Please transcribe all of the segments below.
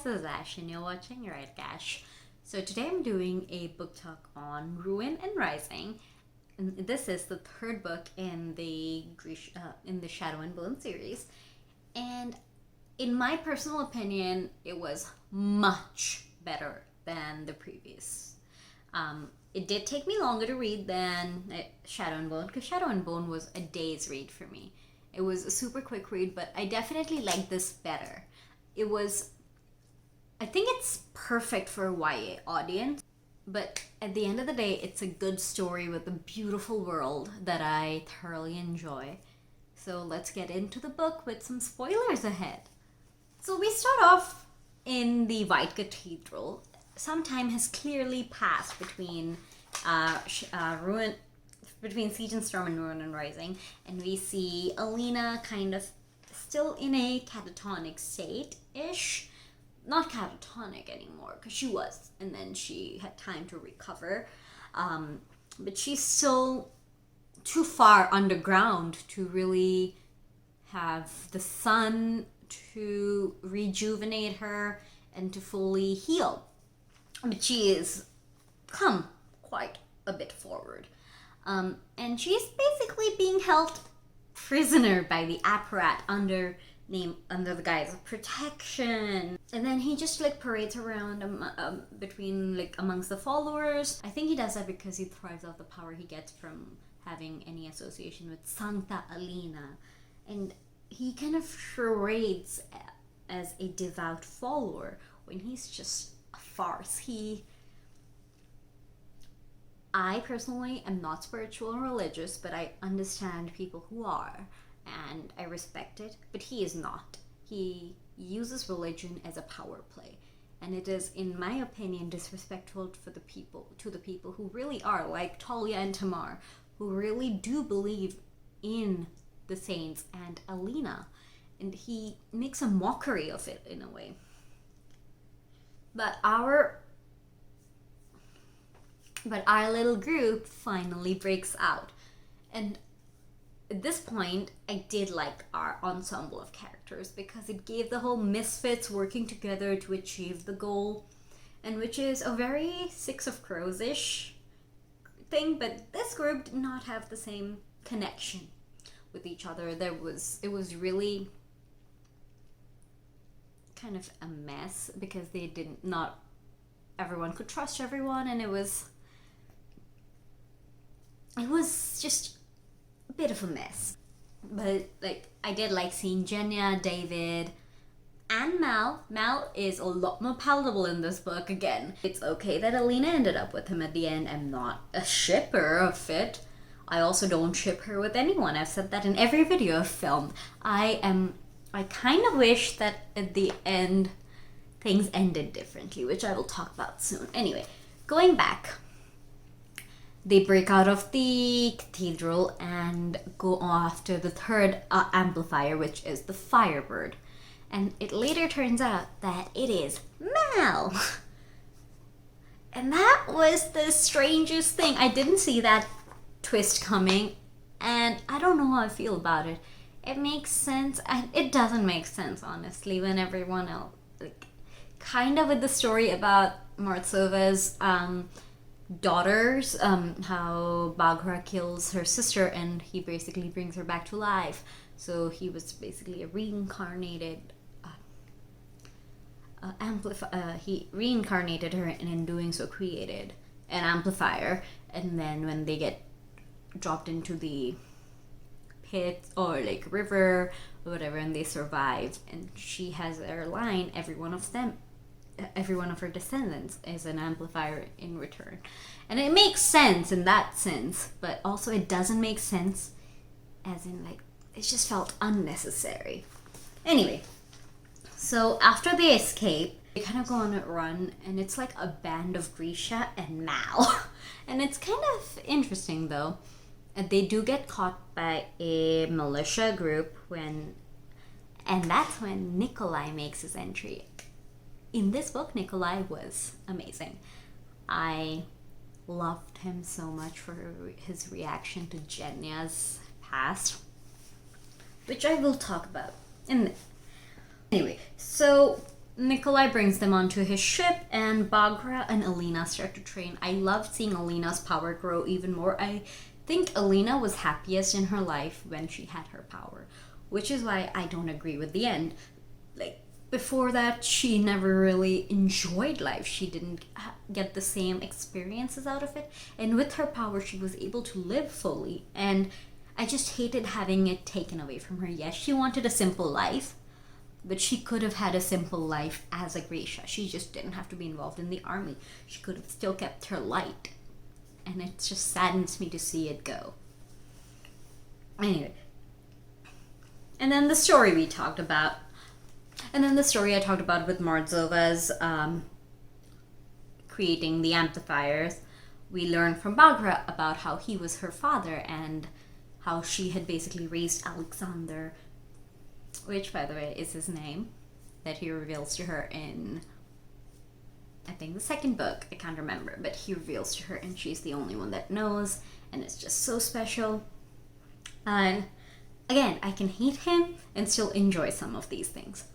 this is Ash and you're watching WriterGAsh. So today I'm doing a book talk on Ruin and Rising. And this is the third book in the Shadow and Bone series. And in my personal opinion, it was much better than the previous. It did take me longer to read than Shadow and Bone, because Shadow and Bone was a day's read for me. It was a super quick read, but I definitely liked this better. I think it's perfect for a YA audience, but at the end of the day, it's a good story with a beautiful world that I thoroughly enjoy. So let's get into the book with some spoilers ahead. So we start off in the White Cathedral. Some time has clearly passed between Siege and Storm and Ruin and Rising, and we see Alina kind of still in a catatonic state-ish. Not catatonic anymore, because she was, and then she had time to recover. But she's still too far underground to really have the sun to rejuvenate her and to fully heal. But she is come quite a bit forward. And she's basically being held prisoner by the apparat under the guise of protection. And then he just parades around amongst the followers. I think he does that because he thrives off the power he gets from having any association with Santa Alina. And he kind of charades as a devout follower when he's just a farce. I personally am not spiritual or religious, but I understand people who are, and I respect it, but he is not. He uses religion as a power play, and it is, in my opinion, disrespectful to the people who really are, like Talia and Tamar, who really do believe in the saints and Alina, and he makes a mockery of it in a way. But our little group finally breaks out, and at this point, I did like our ensemble of characters because it gave the whole misfits working together to achieve the goal, and which is a very Six of Crows-ish thing, but this group did not have the same connection with each other. It was really kind of a mess because not everyone could trust everyone, and it was just a bit of a mess. But I did like seeing Jenya, David, and Mal. Mal is a lot more palatable in this book again. It's okay that Alina ended up with him at the end. I'm not a shipper of it. I also don't ship her with anyone. I've said that in every video I've filmed. I kind of wish that at the end things ended differently, which I will talk about soon. Anyway, going back. They break out of the cathedral and go after the third amplifier, which is the Firebird. And it later turns out that it is Mal. And that was the strangest thing. I didn't see that twist coming, and I don't know how I feel about it. It makes sense. It doesn't make sense, honestly, when everyone else... kind of with the story about Mortsova's... daughters, how Baghra kills her sister and he basically brings her back to life. So he was basically a reincarnated he reincarnated her, and in doing so created an amplifier. And then when they get dropped into the pit or river or whatever, and they survive, and she has her line, every one of her descendants is an amplifier in return. And it makes sense in that sense, but also it doesn't make sense as in it just felt unnecessary. Anyway, so after they escape, they kind of go on a run, and it's like a band of Grisha and Mal. And it's kind of interesting though. And they do get caught by a militia group and that's when Nikolai makes his entry. In this book, Nikolai was amazing. I loved him so much for his reaction to Jenya's past, which I will talk about. Anyway, so Nikolai brings them onto his ship, and Baghra and Alina start to train. I loved seeing Alina's power grow even more. I think Alina was happiest in her life when she had her power, which is why I don't agree with the end. Like, before that, she never really enjoyed life. She didn't get the same experiences out of it. And with her power, she was able to live fully. And I just hated having it taken away from her. Yes, she wanted a simple life, but she could have had a simple life as a Grisha. She just didn't have to be involved in the army. She could have still kept her light. And it just saddens me to see it go. Anyway. And then the story we talked about. And then the story I talked about with Morzova's creating the amplifiers. We learned from Baghra about how he was her father and how she had basically raised Alexander, which, by the way, is his name, that he reveals to her in, I think, the second book. I can't remember, but he reveals to her, and she's the only one that knows, and it's just so special. And again, I can hate him and still enjoy some of these things.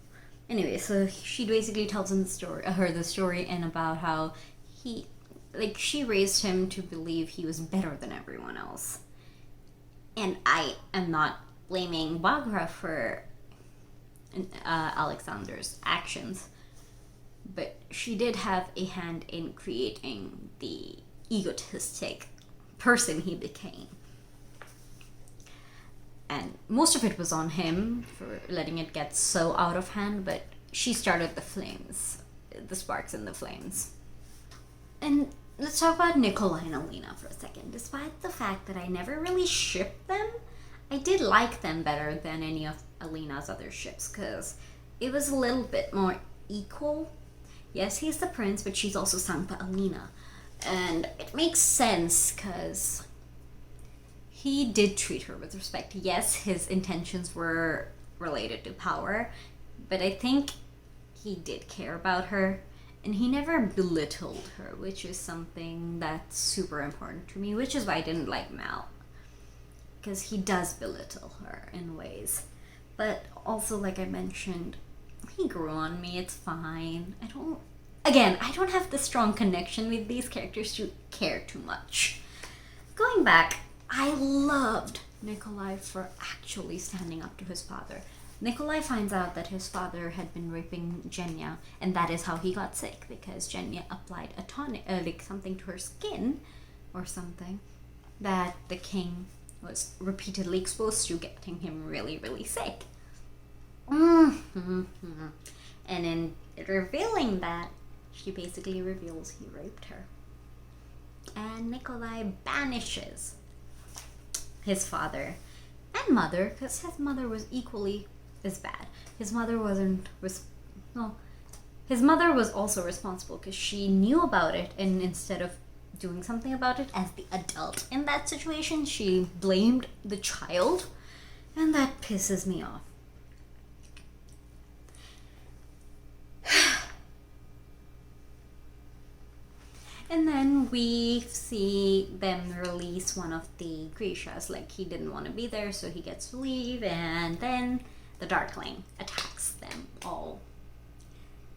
Anyway, so she basically tells him the story, and about how she raised him to believe he was better than everyone else. And I am not blaming Baghra for Alexander's actions, but she did have a hand in creating the egotistic person he became. And most of it was on him for letting it get so out of hand, but she started the sparks in the flames. And let's talk about Nikolai and Alina for a second. Despite the fact that I never really shipped them, I did like them better than any of Alina's other ships, because it was a little bit more equal. Yes, he's the prince, but she's also Sankta Alina. And it makes sense, because he did treat her with respect. Yes, his intentions were related to power, but I think he did care about her, and he never belittled her, which is something that's super important to me, which is why I didn't like Mal, because he does belittle her in ways. But also, like I mentioned, he grew on me. It's fine. I don't have the strong connection with these characters to care too much. Going back, I loved Nikolai for actually standing up to his father. Nikolai finds out that his father had been raping Genya, and that is how he got sick, because Genya applied a tonic, something to her skin or something that the king was repeatedly exposed to, getting him really, really sick. And in revealing that, she basically reveals he raped her. And Nikolai banishes his father and mother, because his mother was equally as bad. His mother his mother was also responsible, because she knew about it, and instead of doing something about it as the adult in that situation, she blamed the child, and that pisses me off. And then we see them release one of the Grishas. Like, he didn't want to be there, so he gets to leave, and then the Darkling attacks them all.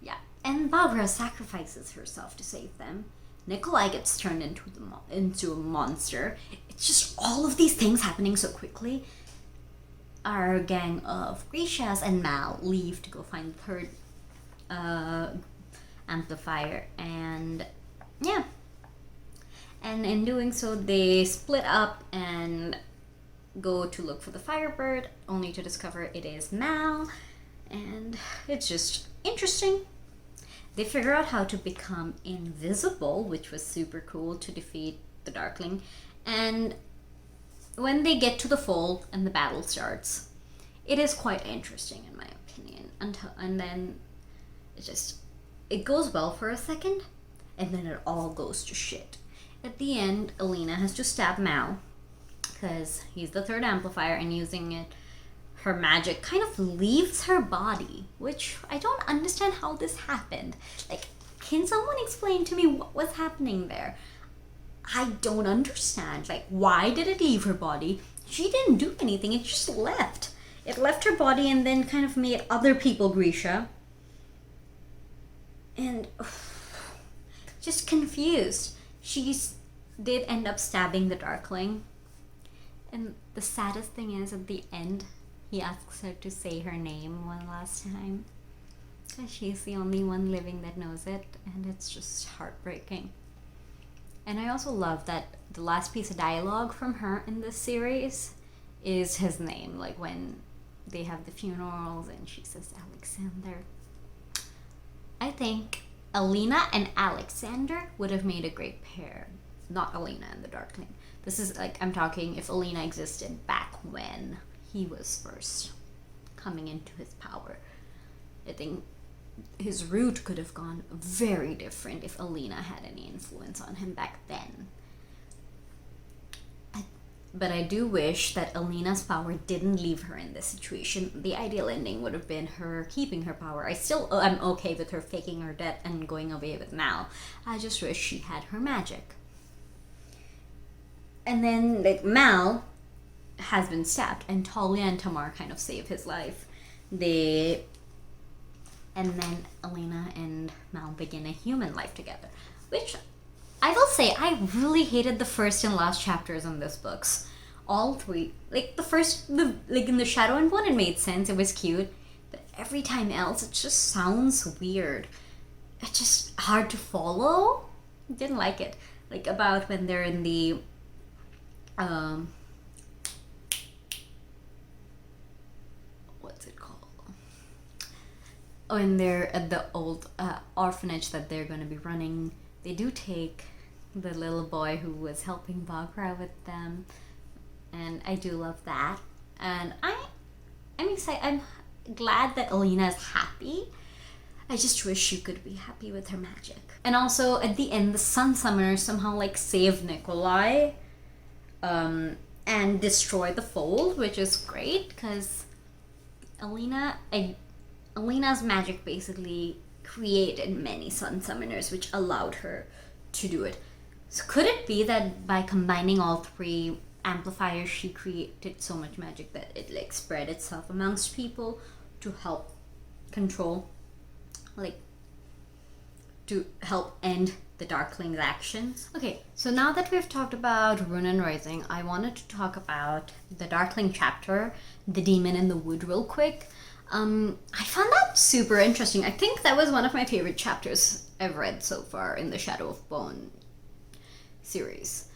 Yeah, and Baghra sacrifices herself to save them. Nikolai gets turned into a monster. It's just all of these things happening so quickly. Our gang of Grishas and Mal leave to go find the third amplifier, and yeah. And in doing so, they split up and go to look for the Firebird, only to discover it is Mal, and it's just interesting. They figure out how to become invisible, which was super cool, to defeat the Darkling. And when they get to the fold and the battle starts, it is quite interesting in my opinion. And then it goes well for a second, and then it all goes to shit. At the end, Alina has to stab Mal, because he's the third amplifier, and using it, her magic kind of leaves her body, which I don't understand how this happened. Like, can someone explain to me what was happening there? I don't understand. Like, why did it leave her body? She didn't do anything, it just left. It left her body and then kind of made other people Grisha. And just confused. She did end up stabbing the Darkling. And the saddest thing is, at the end, he asks her to say her name one last time. Because she's the only one living that knows it, and it's just heartbreaking. And I also love that the last piece of dialogue from her in this series is his name. Like when they have the funerals and she says Alexander. I think Alina and Alexander would have made a great pair. Not Alina and the Darkling. This is like, I'm talking if Alina existed back when he was first coming into his power. I think his route could have gone very different if Alina had any influence on him back then. But I do wish that Alina's power didn't leave her in this situation. The ideal ending would have been her keeping her power. I'm okay with her faking her death and going away with Mal. I just wish she had her magic. And then, like, Mal has been stabbed, and Talia and Tamar kind of save his life. And then Alina and Mal begin a human life together, which I will say I really hated the first and last chapters in this books. All three. Like in the Shadow and Bone, it made sense, it was cute, but every time else it just sounds weird. It's just hard to follow. Didn't like it. Like about when they're in the what's it called? When they're at the old orphanage that they're going to be running, they do take the little boy who was helping Bagra with them, and I do love that. And I'm excited. I'm glad that Alina is happy. I just wish she could be happy with her magic. And also at the end, the Sun Summoners somehow like save Nikolai and destroy the fold, which is great because Alina's magic basically created many Sun Summoners, which allowed her to do it. So could it be that by combining all three amplifiers, she created so much magic that it like spread itself amongst people to help control, like to help end the Darkling's actions? Okay, so now that we've talked about Rune and Rising, I wanted to talk about the Darkling chapter, The Demon in the Wood, real quick. I found that super interesting. I think that was one of my favorite chapters I've read so far in the Shadow of Bone series.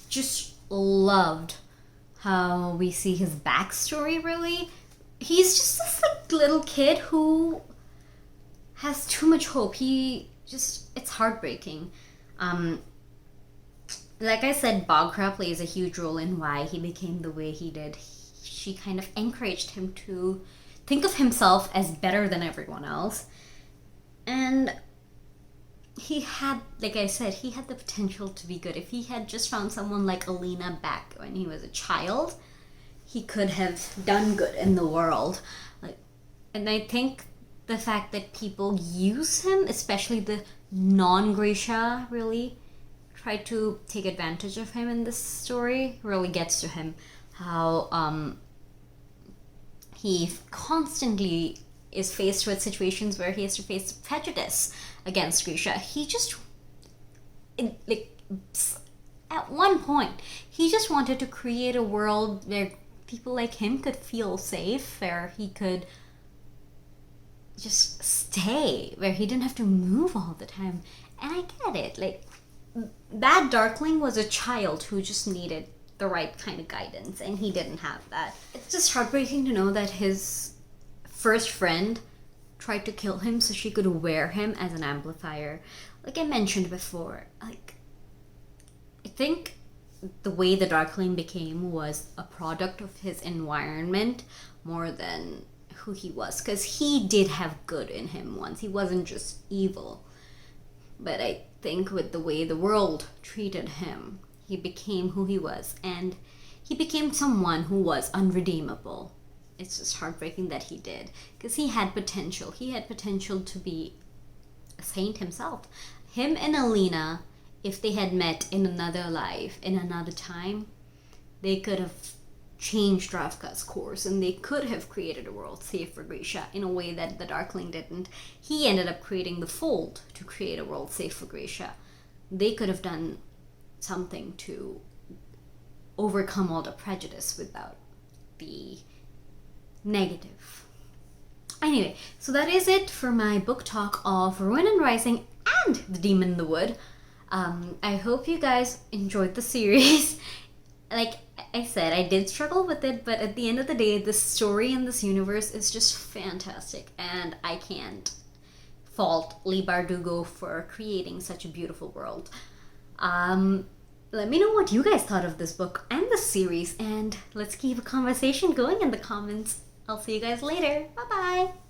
Just loved how we see his backstory, really. He's just this like little kid who has too much hope. It's heartbreaking. Like I said, Bagra plays a huge role in why he became the way he did. She kind of encouraged him to think of himself as better than everyone else. And he had, like I said, he had the potential to be good. If he had just found someone like Alina back when he was a child, he could have done good in the world. And I think the fact that people use him, especially the non-Grisha, really try to take advantage of him in this story, really gets to him. How he constantly is faced with situations where he has to face prejudice against Grisha. He just, at one point, he just wanted to create a world where people like him could feel safe, where he could just stay, where he didn't have to move all the time. And I get it. Like, that Darkling was a child who just needed the right kind of guidance, and he didn't have that. It's just heartbreaking to know that his first friend tried to kill him so she could wear him as an amplifier. Like I mentioned before, like, I think the way the Darkling became was a product of his environment more than who he was, because he did have good in him once. He wasn't just evil. But I think with the way the world treated him, he became who he was, and he became someone who was unredeemable. It's just heartbreaking that he did, because he had potential. He had potential to be a saint himself. Him and Alina, if they had met in another life, in another time, they could have changed Ravka's course, and they could have created a world safe for Grisha in a way that the Darkling didn't. He ended up creating the Fold to create a world safe for Grisha. They could have done something to overcome all the prejudice without the negative. Anyway, so that is it for my book talk of Ruin and Rising and The Demon in the Wood. I hope you guys enjoyed the series. Like I said, I did struggle with it, but at the end of the day, the story in this universe is just fantastic, and I can't fault Leigh Bardugo for creating such a beautiful world. Let me know what you guys thought of this book and the series, and let's keep a conversation going in the comments. I'll see you guys later. Bye bye!